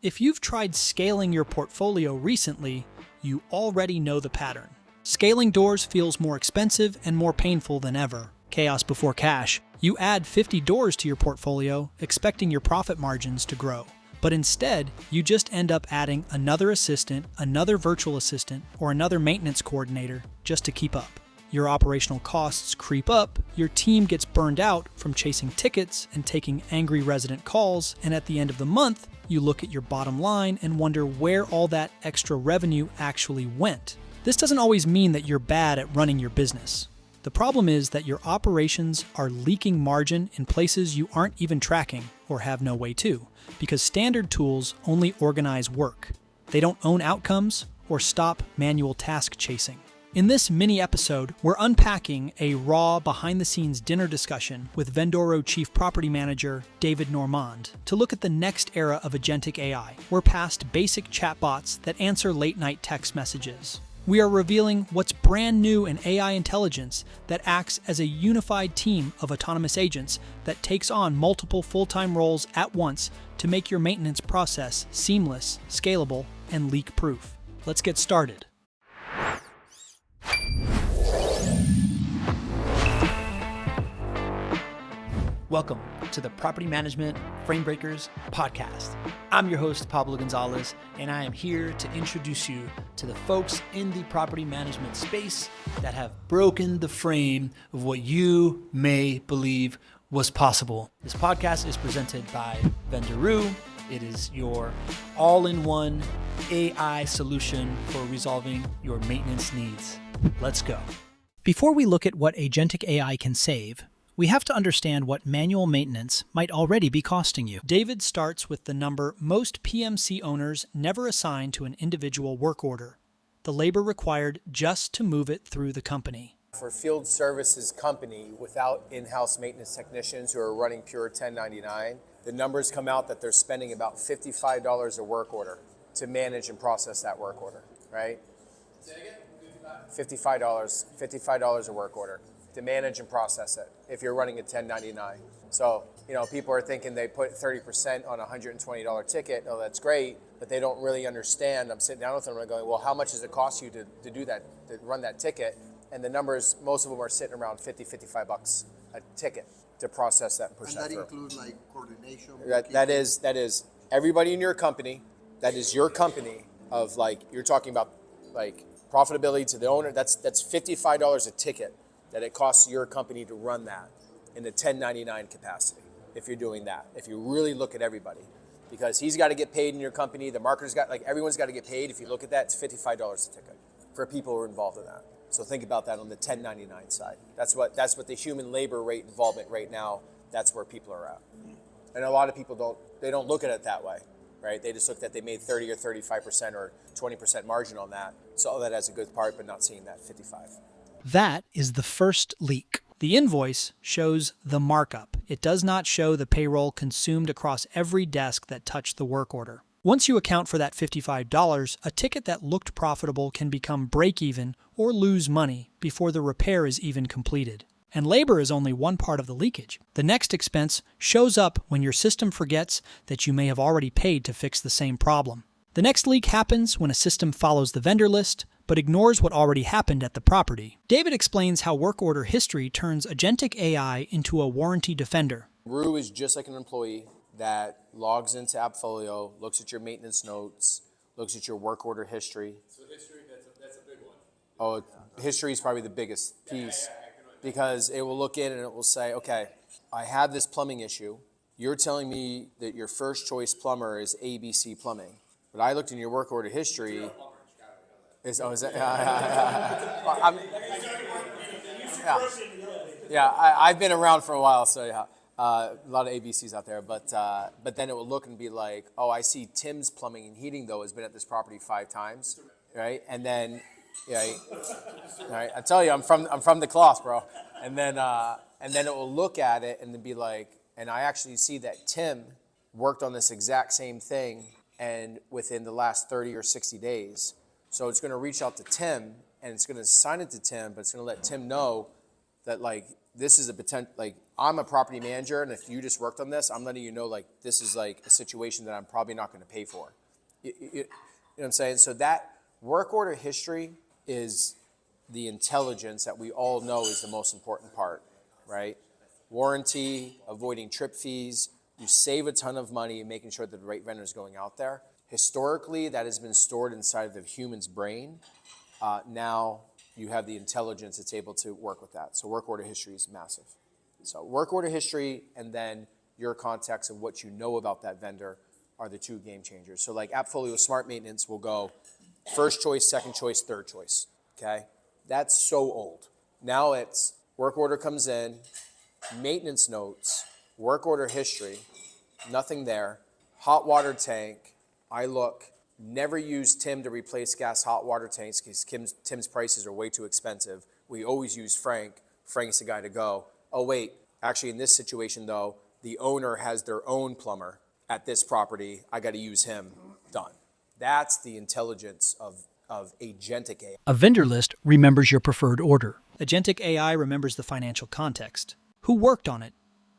If you've tried scaling your portfolio recently, you already know the pattern. Scaling doors feels more expensive and more painful than ever. Chaos before cash. You add 50 doors to your portfolio, expecting your profit margins to grow. But instead, you just end up adding another assistant, another virtual assistant, or another maintenance coordinator just to keep up. Your operational costs creep up, your team gets burned out from chasing tickets and taking angry resident calls, and at the end of the month, you look at your bottom line and wonder where all that extra revenue actually went. This doesn't always mean that you're bad at running your business. The problem is that your operations are leaking margin in places you aren't even tracking or have no way to, because standard tools only organize work. They don't own outcomes or stop manual task chasing. In this mini episode, we're unpacking a raw, behind-the-scenes dinner discussion with Vendoroo Chief Property Manager David Normand to look at the next era of Agentic AI. We're past basic chatbots that answer late-night text messages. We are revealing what's brand new in AI intelligence that acts as a unified team of autonomous agents that takes on multiple full-time roles at once to make your maintenance process seamless, scalable, and leak-proof. Let's get started. Welcome to the Property Management Framebreakers podcast. I'm your host, Pablo Gonzalez, and I am here to introduce you to the folks in the property management space that have broken the frame of what you may believe was possible. This podcast is presented by Vendoroo. It is your all-in-one AI solution for resolving your maintenance needs. Let's go. Before we look at what Agentic AI can save, we have to understand what manual maintenance might already be costing you. David starts with the number most PMC owners never assign to an individual work order, the labor required just to move it through the company. For a field services company without in-house maintenance technicians who are running pure 1099, the numbers come out that they're spending about $55 a work order to manage and process that work order, right? Say again? $55 a work order to manage and process it if you're running a 1099. So, people are thinking they put 30% on a $120 ticket. Oh, that's great, but they don't really understand. I'm sitting down with them and I'm going, well, how much does it cost you to do that, to run that ticket? And the numbers, most of them are sitting around $55 a ticket to process that and push that through. And that includes like coordination? That is everybody in your company, that is your company of you're talking about profitability to the owner. That's $55 a ticket that it costs your company to run that in the 1099 capacity, if you're doing that, if you really look at everybody. Because he's got to get paid in your company, the marketer's got, everyone's got to get paid. If you look at that, it's $55 a ticket for people who are involved in that. So think about that on the 1099 side. That's what the human labor rate involvement right now, that's where people are at. And a lot of people don't look at it that way, right? They just look at they made 30 or 35% or 20% margin on that. So that has a good part, but not seeing that 55. That is the first leak. The invoice shows the markup. It does not show the payroll consumed across every desk that touched the work order. Once you account for that $55, a ticket that looked profitable can become break-even or lose money before the repair is even completed. And labor is only one part of the leakage. The next expense shows up when your system forgets that you may have already paid to fix the same problem. The next leak happens when a system follows the vendor list, but ignores what already happened at the property. David explains how work order history turns Agentic AI into a warranty defender. Rue is just like an employee that logs into AppFolio, looks at your maintenance notes, looks at your work order history. So history, that's a big one. Oh, history is probably the biggest piece because it will look in and it will say, okay, I have this plumbing issue. You're telling me that your first choice plumber is ABC Plumbing, but I looked in your work order history. Is that? I've been around for a while, so yeah, a lot of ABCs out there. But then it will look and be like, oh, I see Tim's Plumbing and Heating though has been at this property 5 times, right? And then, right? I tell you, I'm from the cloth, bro. And then it will look at it and then be like, and I actually see that Tim worked on this exact same thing, and within the last 30 or 60 days. So it's going to reach out to Tim and it's going to assign it to Tim, but it's going to let Tim know that this is a potential, I'm a property manager, and if you just worked on this, I'm letting you know, like, this is like a situation that I'm probably not going to pay for. You know what I'm saying? So that work order history is the intelligence that we all know is the most important part, right? Warranty, avoiding trip fees. You save a ton of money making sure that the right vendor is going out there. Historically, that has been stored inside of the human's brain. Now you have the intelligence that's able to work with that. So work order history is massive. So work order history and then your context and what you know about that vendor are the two game changers. So like AppFolio Smart Maintenance will go first choice, second choice, third choice, okay? That's so old. Now it's work order comes in, maintenance notes, work order history, nothing there. Hot water tank, I look, never use Tim to replace gas hot water tanks because Tim's prices are way too expensive. We always use Frank. Frank's the guy to go. Oh wait, actually in this situation though, the owner has their own plumber at this property. I got to use him. Done. That's the intelligence of Agentic AI. A vendor list remembers your preferred order. Agentic AI remembers the financial context. Who worked on it?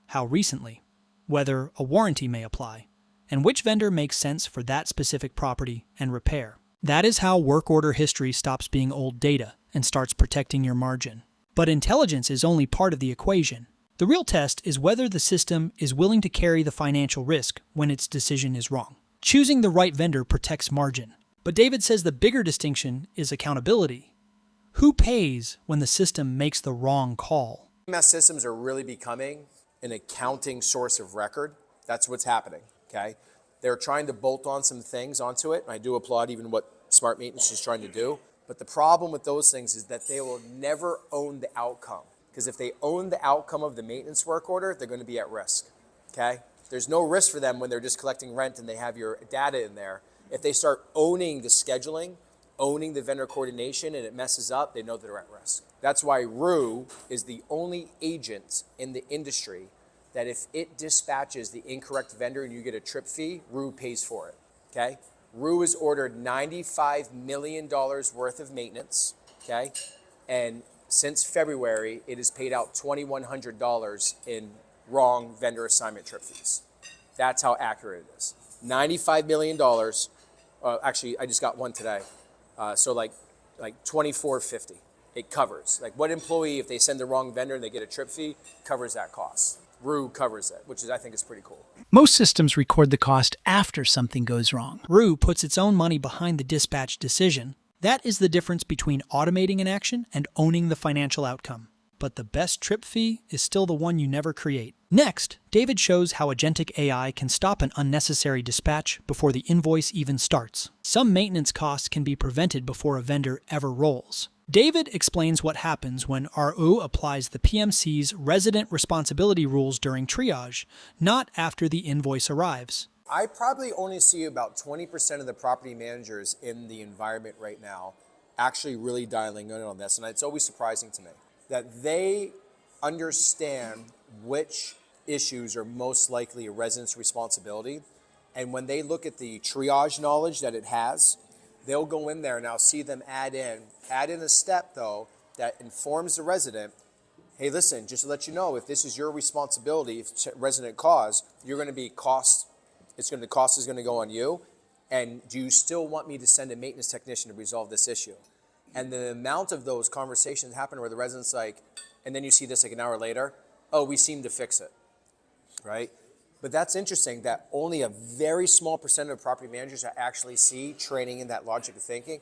How recently? Whether a warranty may apply, and which vendor makes sense for that specific property and repair. That is how work order history stops being old data and starts protecting your margin. But intelligence is only part of the equation. The real test is whether the system is willing to carry the financial risk when its decision is wrong. Choosing the right vendor protects margin. But David says the bigger distinction is accountability. Who pays when the system makes the wrong call? PMS systems are really becoming an accounting source of record. That's what's happening, okay? They're trying to bolt on some things onto it, and I do applaud even what Smart Maintenance is trying to do. But the problem with those things is that they will never own the outcome. Because if they own the outcome of the maintenance work order, they're going to be at risk, okay? There's no risk for them when they're just collecting rent and they have your data in there. If they start owning the scheduling, owning the vendor coordination, and it messes up, they know they're at risk. That's why Roo is the only agent in the industry that if it dispatches the incorrect vendor and you get a trip fee, Roo pays for it, okay? Roo has ordered $95 million worth of maintenance, okay? And since February, it has paid out $2,100 in wrong vendor assignment trip fees. That's how accurate it is. $95 million. Actually, I just got one today. So like $24.50. It covers. Like what employee, if they send the wrong vendor and they get a trip fee, covers that cost. Roo covers it, which is I think is pretty cool. Most systems record the cost after something goes wrong. Roo puts its own money behind the dispatch decision. That is the difference between automating an action and owning the financial outcome. But the best trip fee is still the one you never create. Next, David shows how Agentic AI can stop an unnecessary dispatch before the invoice even starts. Some maintenance costs can be prevented before a vendor ever rolls. David explains what happens when RU applies the PMC's resident responsibility rules during triage, not after the invoice arrives. I probably only see about 20% of the property managers in the environment right now actually really dialing in on this, and it's always surprising to me that they understand which issues are most likely a resident's responsibility, and when they look at the triage knowledge that it has, they'll go in there and I'll see them add in a step though that informs the resident, hey listen, just to let you know, if this is your responsibility, if it's resident cause, you're gonna be cost is going to go on you, and do you still want me to send a maintenance technician to resolve this issue? And the amount of those conversations happen where the resident's like, and then you see this like an hour later, oh, we seem to fix it, right? But that's interesting that only a very small percent of property managers actually see training in that logic of thinking.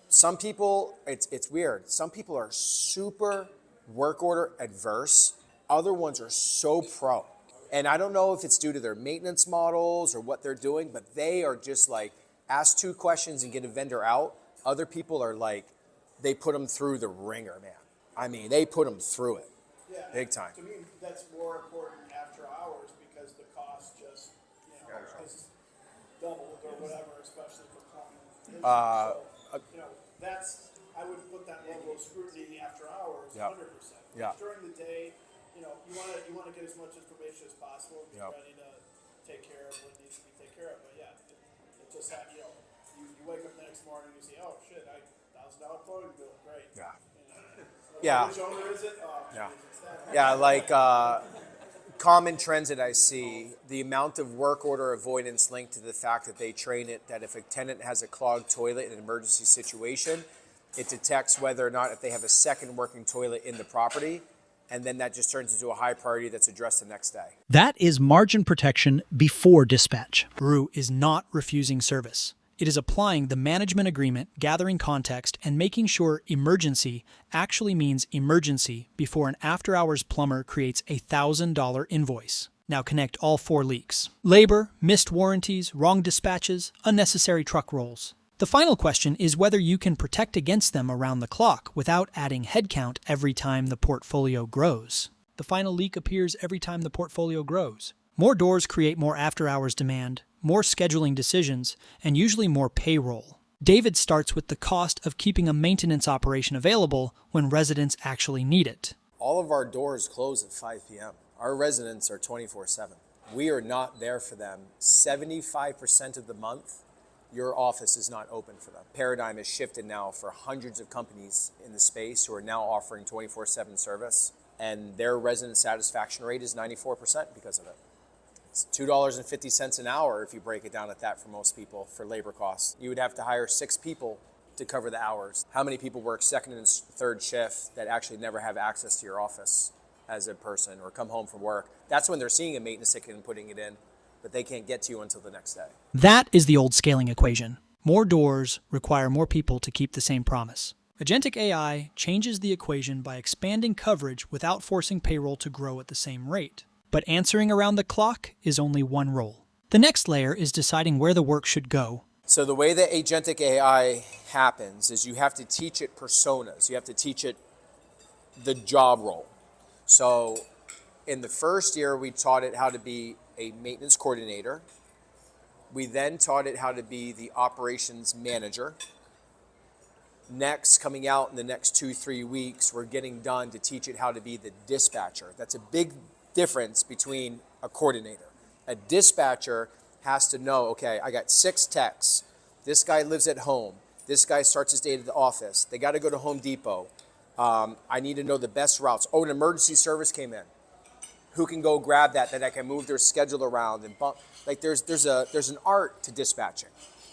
Some people, it's weird. Some people are super work order adverse. Other ones are so pro. And I don't know if it's due to their maintenance models or what they're doing, but they are just like, ask 2 questions and get a vendor out. Other people are like, they put them through the ringer, man. I mean, they put them through it, big time. To me, that's more important after hours because the cost just, is doubled or whatever, especially for common business. That's, I would put that level of scrutiny after hours, 100%. Yeah. During the day, you want to get as much information as possible, be ready to take care of what needs to be taken care of. But yeah, it just you wake up the next morning and you see, oh shit, $1,000 quoting bill, great. Yeah. Yeah. Which owner is it? Yeah. Yeah, like common trends that I see, the amount of work order avoidance linked to the fact that they train it that if a tenant has a clogged toilet in an emergency situation, it detects whether or not if they have a second working toilet in the property, and then that just turns into a high priority that's addressed the next day. That is margin protection before dispatch. Vendoroo is not refusing service. It is applying the management agreement, gathering context, and making sure emergency actually means emergency before an after-hours plumber creates a $1,000 invoice. Now connect all 4 leaks: labor, missed warranties, wrong dispatches, unnecessary truck rolls. The final question is whether you can protect against them around the clock without adding headcount every time the portfolio grows. The final leak appears every time the portfolio grows. More doors create more after-hours demand, more scheduling decisions, and usually more payroll. David starts with the cost of keeping a maintenance operation available when residents actually need it. All of our doors close at 5 p.m. Our residents are 24/7. We are not there for them. 75% of the month, your office is not open for them. Paradigm has shifted now for hundreds of companies in the space who are now offering 24/7 service, and their resident satisfaction rate is 94% because of it. It's $2.50 an hour if you break it down at that for most people for labor costs. You would have to hire 6 people to cover the hours. How many people work second and third shift that actually never have access to your office as a person or come home from work? That's when they're seeing a maintenance ticket and putting it in, but they can't get to you until the next day. That is the old scaling equation. More doors require more people to keep the same promise. Agentic AI changes the equation by expanding coverage without forcing payroll to grow at the same rate. But answering around the clock is only one role. The next layer is deciding where the work should go. So the way that Agentic AI happens is you have to teach it personas. You have to teach it the job role. So in the first year, we taught it how to be a maintenance coordinator. We then taught it how to be the operations manager. Next, coming out in the next 2-3 weeks, we're getting done to teach it how to be the dispatcher. That's a big difference between a coordinator. A dispatcher has to know, okay, I got 6 techs. This guy lives at home. This guy starts his day at the office. They got to go to Home Depot. I need to know the best routes. Oh, an emergency service came in. Who can go grab that I can move their schedule around and bump? Like there's an art to dispatching,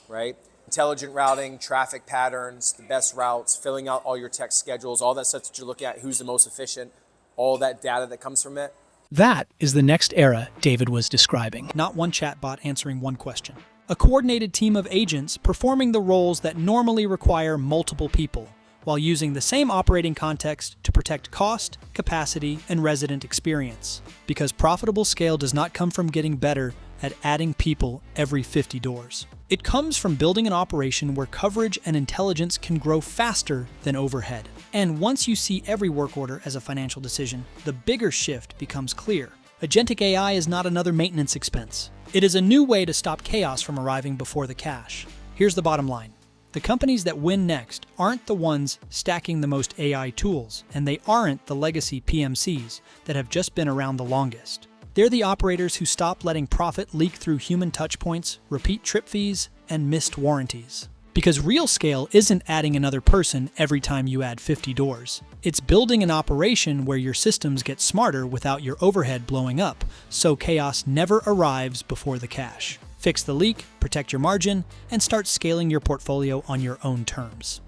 right? Intelligent routing, traffic patterns, the best routes, filling out all your tech schedules, all that stuff that you're looking at, who's the most efficient, all that data that comes from it. That is the next era David was describing. Not one chatbot answering one question. A coordinated team of agents performing the roles that normally require multiple people, while using the same operating context to protect cost, capacity, and resident experience. Because profitable scale does not come from getting better at adding people every 50 doors. It comes from building an operation where coverage and intelligence can grow faster than overhead. And once you see every work order as a financial decision, the bigger shift becomes clear. Agentic AI is not another maintenance expense. It is a new way to stop chaos from arriving before the cash. Here's the bottom line. The companies that win next aren't the ones stacking the most AI tools, and they aren't the legacy PMCs that have just been around the longest. They're the operators who stop letting profit leak through human touchpoints, repeat trip fees, and missed warranties. Because real scale isn't adding another person every time you add 50 doors. It's building an operation where your systems get smarter without your overhead blowing up, so chaos never arrives before the cash. Fix the leak, protect your margin, and start scaling your portfolio on your own terms.